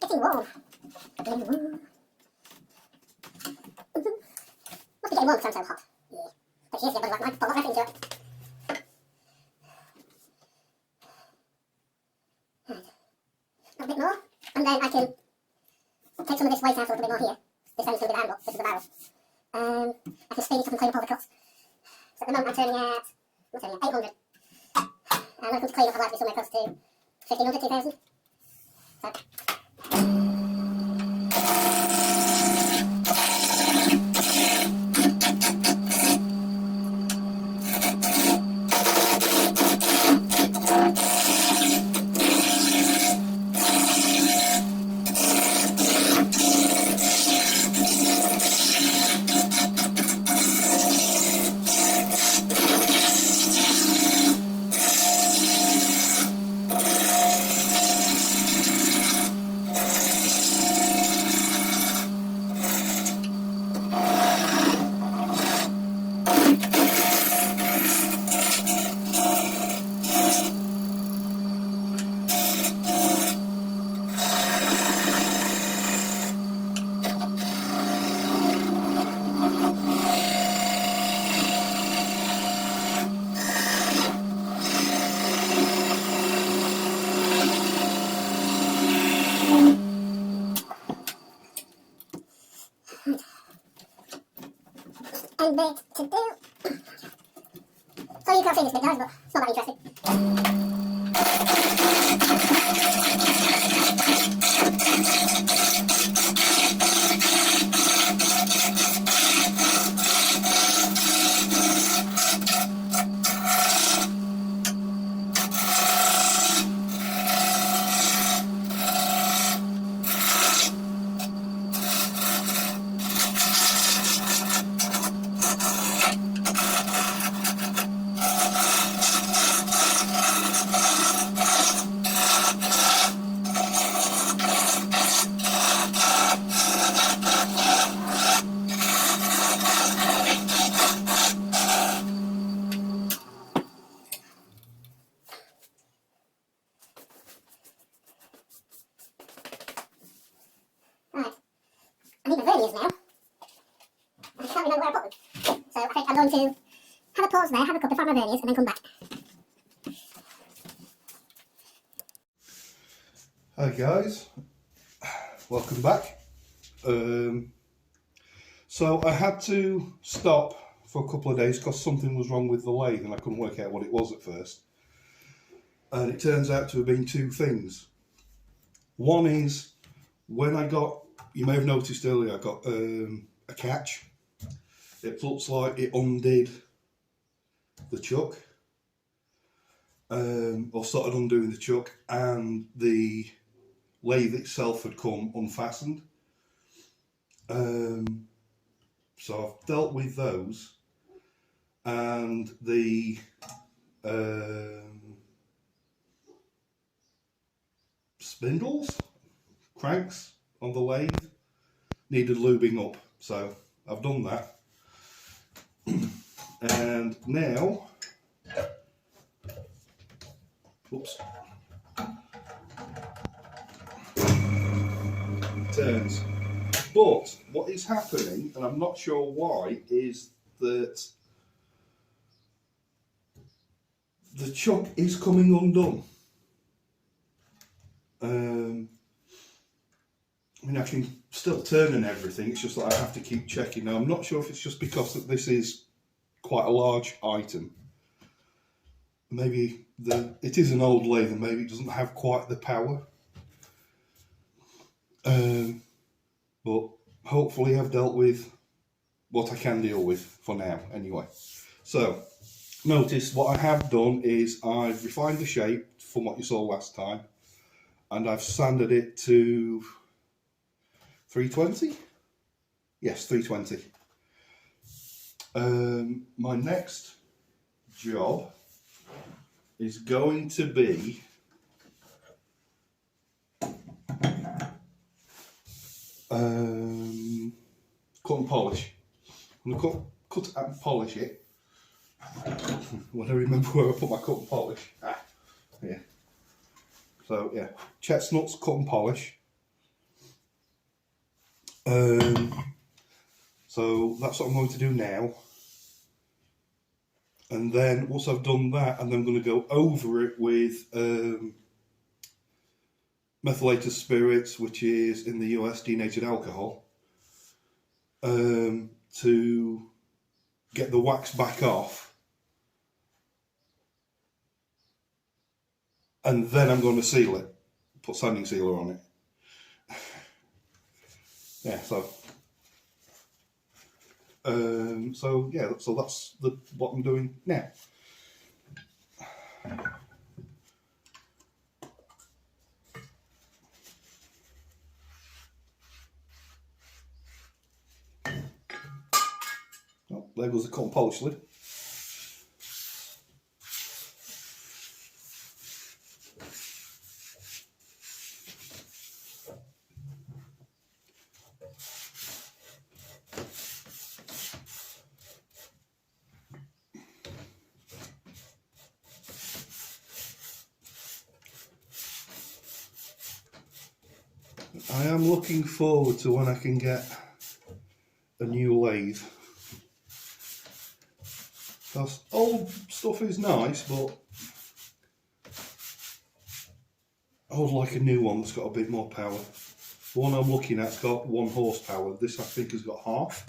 getting warm. Getting warm. Must be getting warm because I'm so hot. Yeah. But here's the other one. Put what into it. Right. A bit more. And then I can take some of this weight out a little bit more here. This ends going to be the handle. This is the barrel. I can speed it up and clean up all the cuts. So at the moment I'm turning at 800. And I'm going to clean up, I'd like to be somewhere close to 1500, 2000. So. And bit to do. So you can't see this bit, guys, but it's not that interesting. Right. I need the verniers now. I can't remember where I put them. So I think I'm going to have a pause there, have a cup, find my verniers, and then come back. Hi guys, welcome back. So I had to stop for a couple of days because something was wrong with the lathe and I couldn't work out what it was at first. And it turns out to have been two things. One is when I got, you may have noticed earlier, I got a catch. It looks like it undid the chuck, or started undoing the chuck, and the lathe itself had come unfastened. So I've dealt with those, and the spindles, cranks on the lathe needed lubing up, so I've done that. And now, whoops, turns. But what is happening, and I'm not sure why, is that the chuck is coming undone. I mean, I can still turn and everything, it's just that I have to keep checking. Now, I'm not sure if it's just because that this is quite a large item. Maybe it is an old lathe and maybe it doesn't have quite the power. But hopefully I've dealt with what I can deal with for now anyway. So notice what I have done is I've refined the shape from what you saw last time, and I've sanded it to 320. Yes, 320. My next job is going to be cut and polish. I'm going to cut and polish it. When I remember where I put my cut and polish. Yeah. So yeah, chestnuts, cut and polish. So that's what I'm going to do now. And then once I've done that, and I'm going to go over it with methylated spirits, which is in the US denatured alcohol, to get the wax back off. And then I'm going to seal it, put sanding sealer on it. Yeah, so that's what I'm doing now. Oh, there goes the cotton polish lid. I am looking forward to when I can get a new lathe. Because old stuff is nice, but I would like a new one that's got a bit more power. The one I'm looking at's got 1 horsepower. This I think has got half.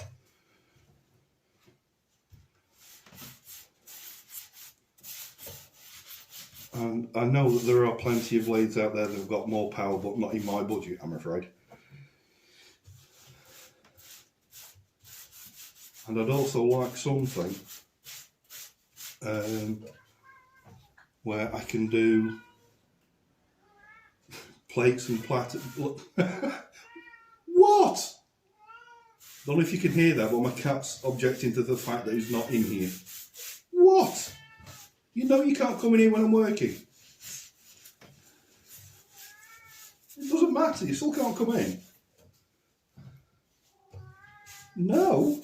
And I know that there are plenty of lathes out there that have got more power, but not in my budget, I'm afraid. And I'd also like something where I can do plates and platters. What? Don't know if you can hear that, but my cat's objecting to the fact that he's not in here. What? You know you can't come in here when I'm working. It doesn't matter, you still can't come in. No.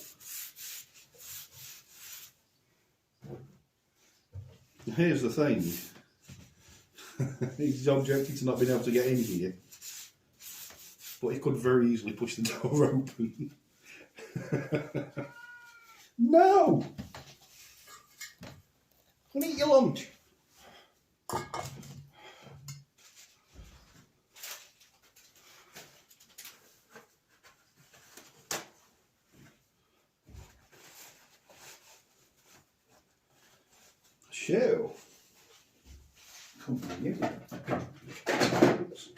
Here's the thing. He's objecting to not being able to get in here. But he could very easily push the door open. No! Can eat your lunch. So, come on, you. Oops.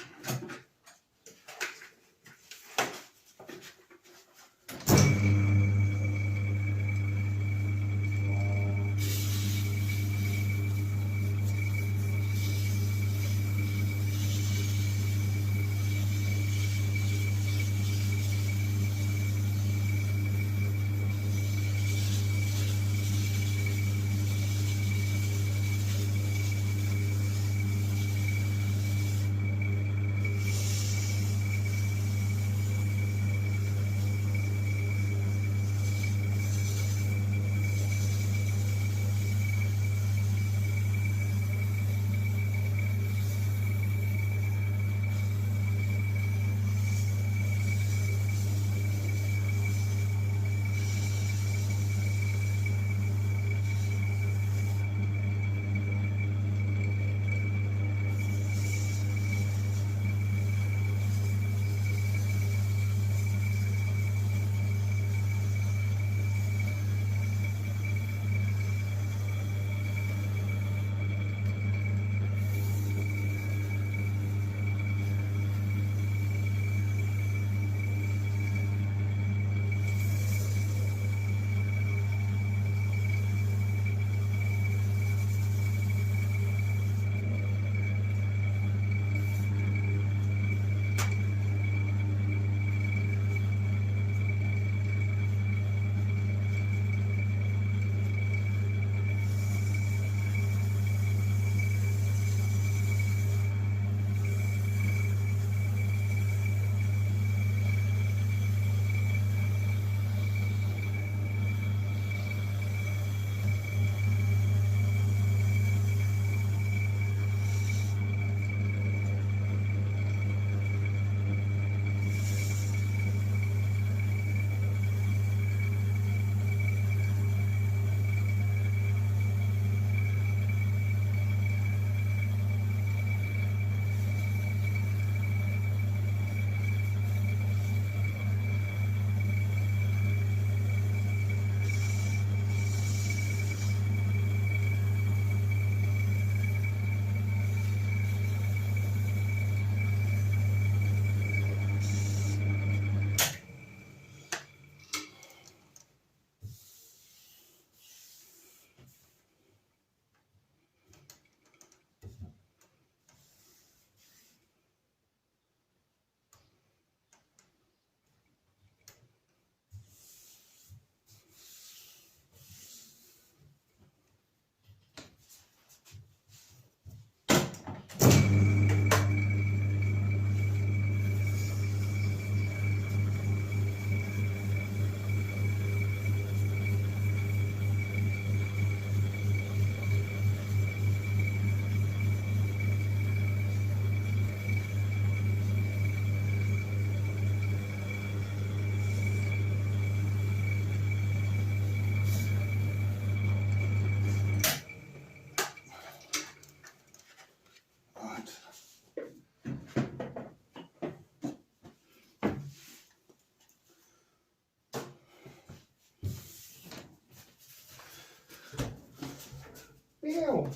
Ew.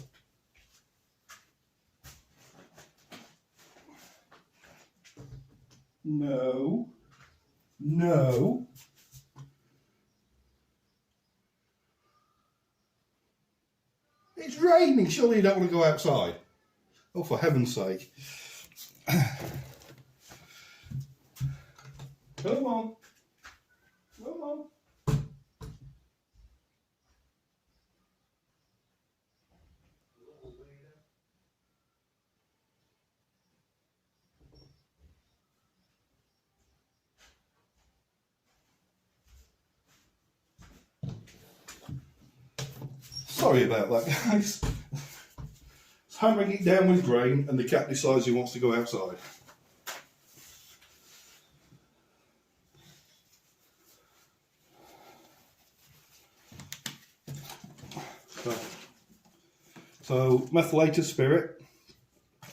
No. No. It's raining. Surely you don't want to go outside. Oh, for heaven's sake. Come on. Come on. Sorry about that, guys. It's hammering it down with rain and the cat decides he wants to go outside. So methylated spirit,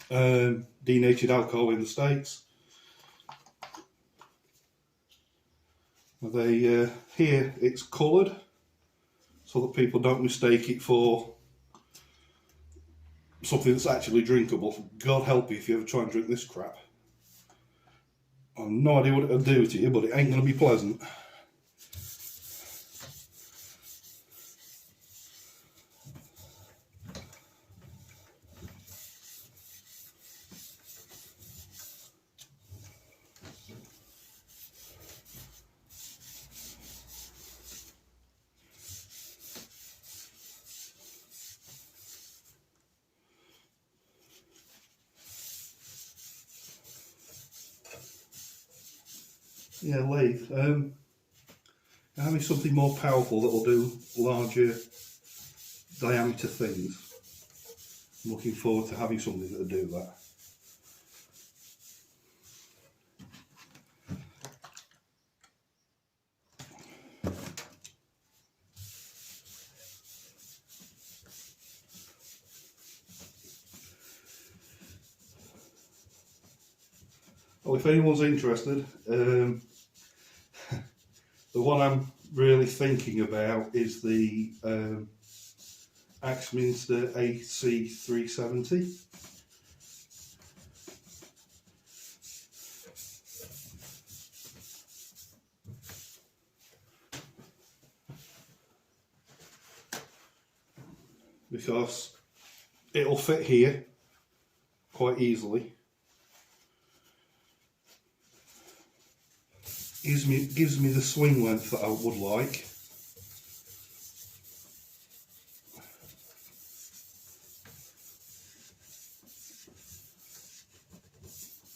denatured alcohol in the States. Here it's coloured so that people don't mistake it for something that's actually drinkable. God help you if you ever try and drink this crap. I've no idea what it'll do to you, but it ain't going to be pleasant. Yeah, lathe. Having something more powerful that will do larger diameter things. I'm looking forward to having something that will do that. Well, if anyone's interested, the one I'm really thinking about is the Axminster AC370. Because it'll fit here quite easily. Gives me the swing length that I would like.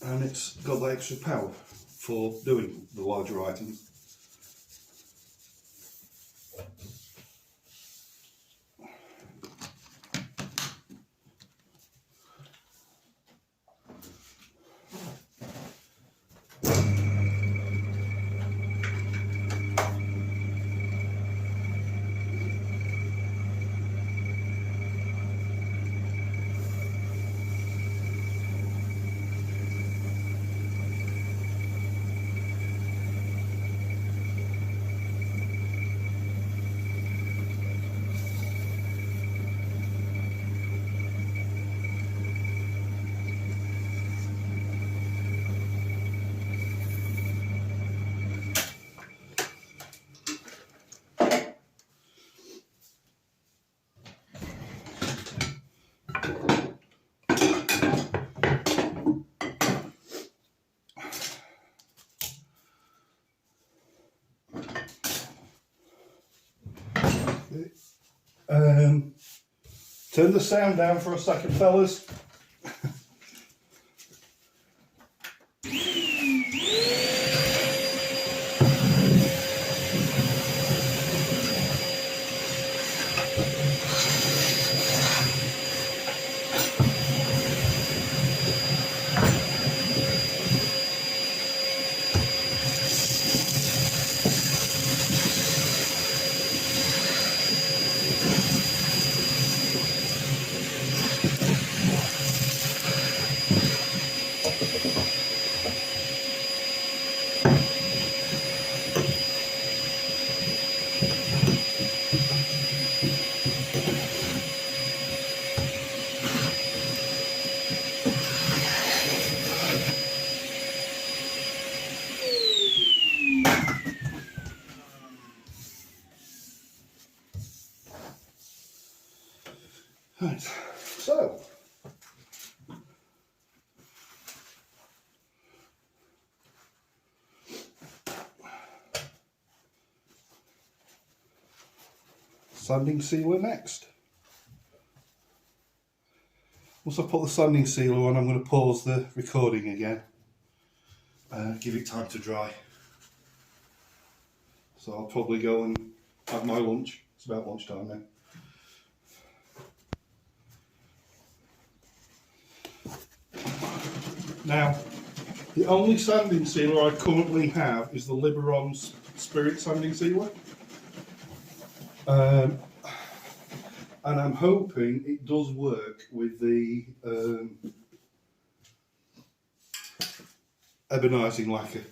And it's got the extra power for doing the larger items. Turn the sound down for a second, fellas. sanding sealer next. Once I put the sanding sealer on, I'm going to pause the recording again and give it time to dry. So I'll probably go and have my lunch. It's about lunchtime now. Now, the only sanding sealer I currently have is the Liberon Spirit sanding sealer. And I'm hoping it does work with the ebonising lacquer.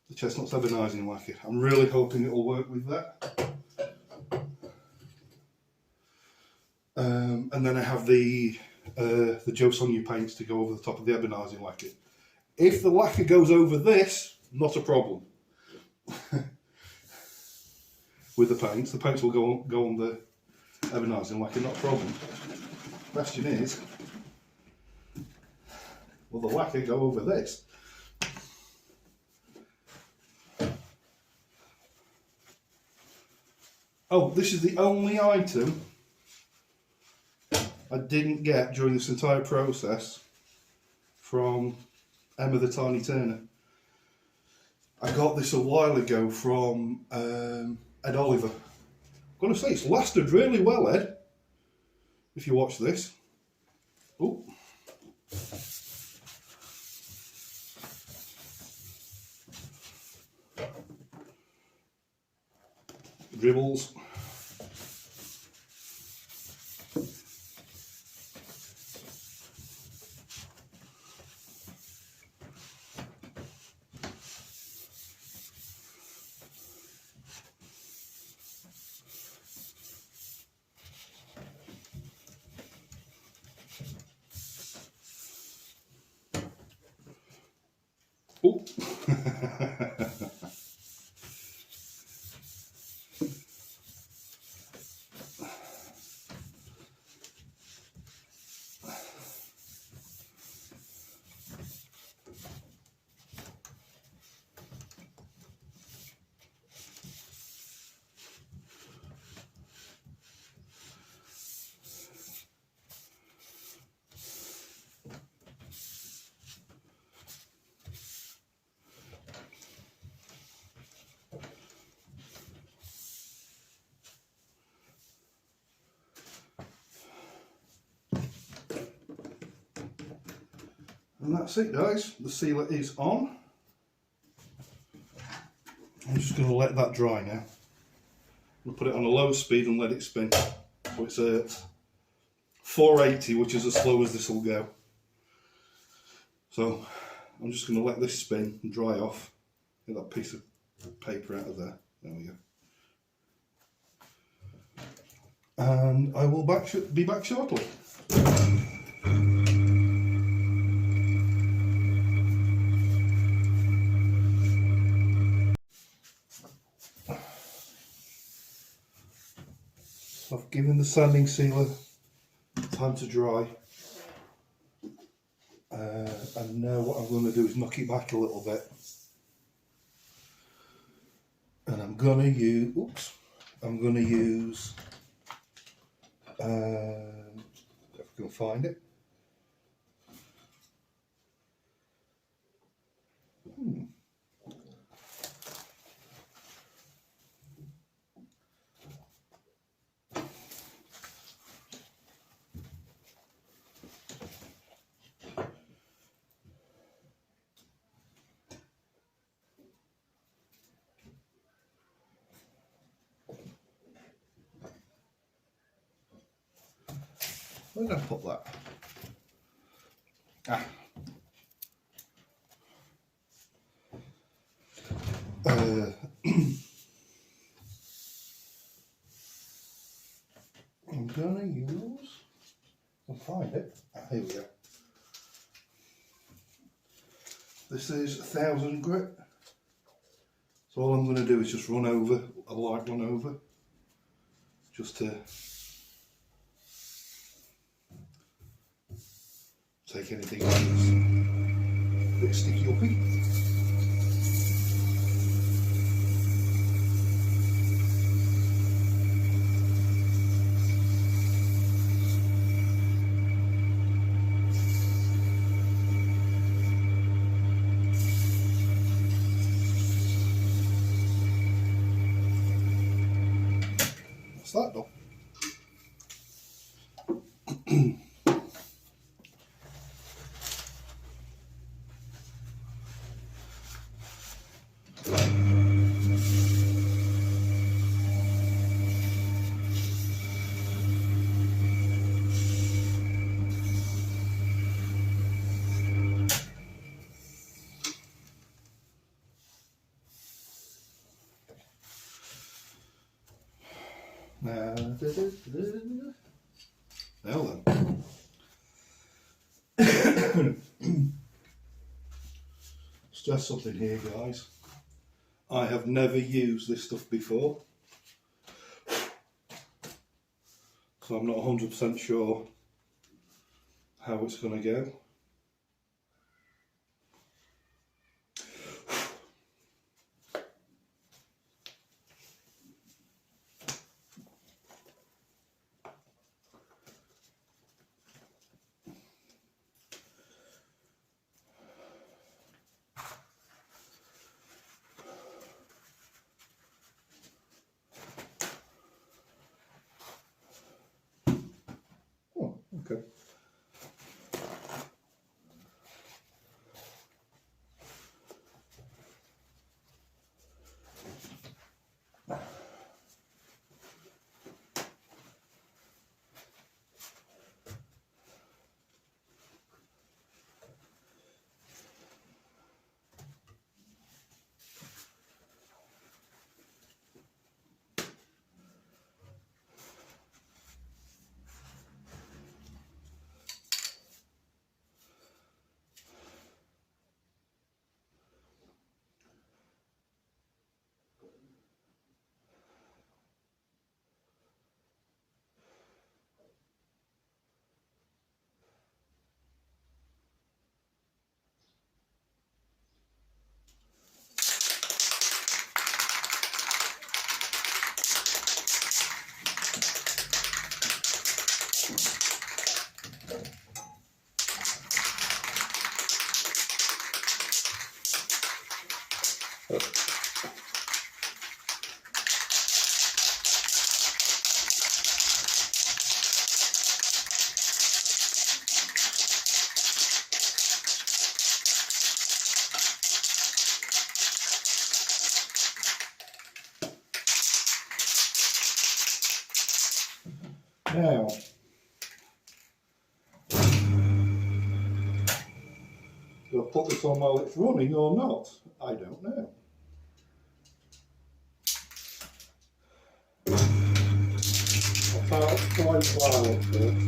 The Chestnuts ebonising lacquer. I'm really hoping it will work with that. And then I have the Joe Sonia paints to go over the top of the ebonising lacquer. If the lacquer goes over this, not a problem. With the paints will go on the ebonising lacquer, not a problem. Question is, will the lacquer go over this? Oh, this is the only item I didn't get during this entire process from Emma the Tiny Turner. I got this a while ago from Ed Oliver. I'm going to say it's lasted really well, Ed, if you watch this. Oh. Dribbles. Oh. And that's it, guys. The sealer is on. I'm just going to let that dry now. We'll put it on a low speed and let it spin. So it's at 480, which is as slow as this will go. So I'm just going to let this spin and dry off. Get that piece of paper out of there. There we go. And I will be back shortly. I've given the sanding sealer time to dry, and now what I'm going to do is knock it back a little bit, and I'm going to use, if I can find it, where did I put that? Ah. I'm gonna use, I'll find it. Ah, here we go. This is 1000 grit. So all I'm going to do is just run over, a light run over, just to take anything that's a bit sticky uppy. What's that done? Now then. Stress something here, guys. I have never used this stuff before, so I'm not 100% sure how it's going to go. Oh, okay. Now, do I put this on while it's running or not? I don't know. I'll try the flour up first.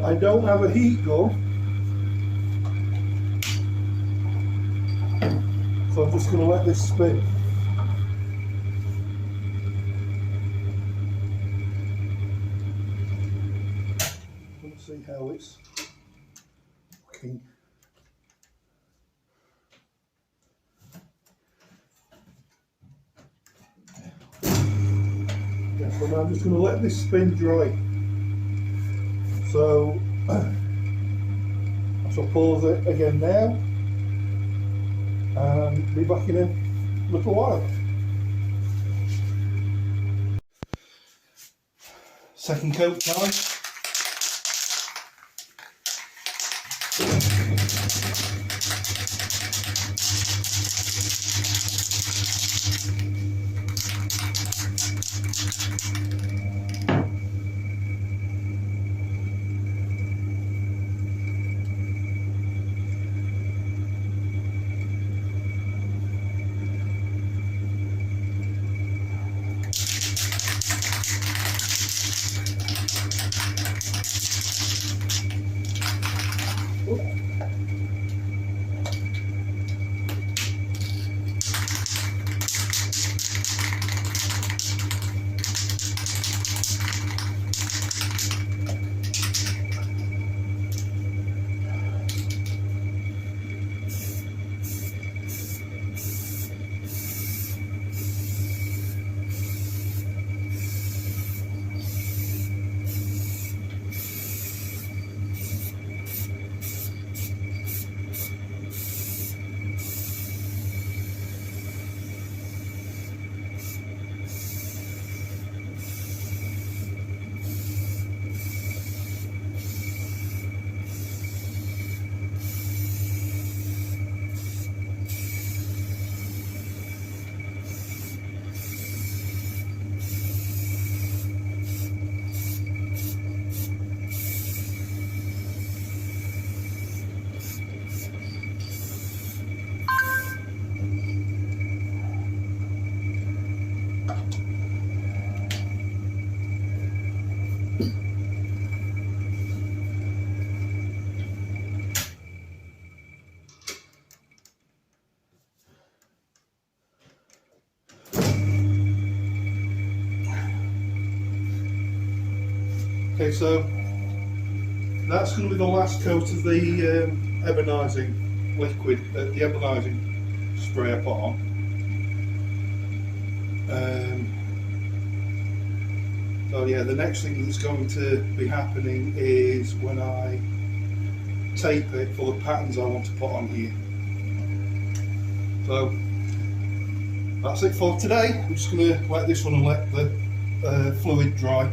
I don't have a heat gun, so I'm just going to let this spin. Let's see how it's looking. Yeah, so now I'm just going to let this spin dry. So I shall pause it again now and be back in a little while. Second coat time. Okay, so that's going to be the last coat of the ebonising liquid, the ebonising spray I put on. So yeah, the next thing that's going to be happening is when I tape it for the patterns I want to put on here. So that's it for today. I'm just going to let this one and let the fluid dry.